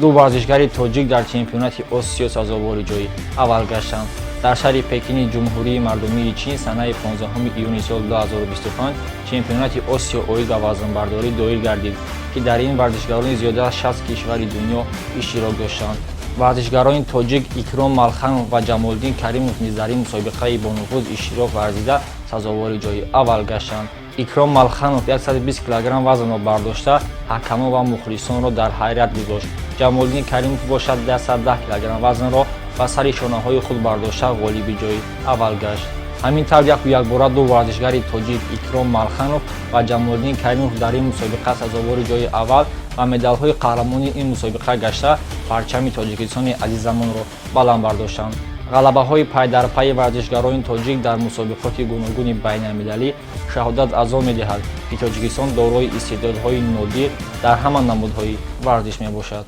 ду варзишгари тоҷик дар чемпионати Осиё сазовори ҷойи аввал гаштанд. Дар шаҳри Пекини Ҷумҳурии Мардумии Чин санаи 15 июни соли 2025 чемпионати Осиё оид ба вазнбардорӣ доир гардид, ки дар ин варзишгарони зиёда аз 60 кишвари дунё иштирок доштанд. Варзишгарони тоҷик Икром Малханов ва Ҷамолиддин Каримов низ дар ин мусобиқаи бонуфуз иштирок варзида сазовори ҷойи аввал гаштанд. Икром Малханов 120 кг вазнро бардошта, ҳакамон ва мухлисонро дар ҳайрат гузошт. Ҷамолиддин Каримов бошад 110 кг вазнро ба сари шонаҳои худ бардошта ғолиби ҷойи аввал гашт. Ҳамин тавр якбора ду варзишгари тоҷик Икром Малханов ва Ҷамолиддин Каримов дар ин мусобиқа сазовори ҷойи аввал ва медалҳои қаҳрамони ин мусобиқа гашта парчами Тоҷикистони азизамонро баланд бардоштанд. ғалабаҳои пайдарпайи варзишгарони тоҷик дар мусобиқоти гуногуни байналмилалӣ шаҳодат аз он медиҳад, ки Тоҷикистон дорои истеъдодҳои нодир дар ҳама намудҳои варзиш мебошад.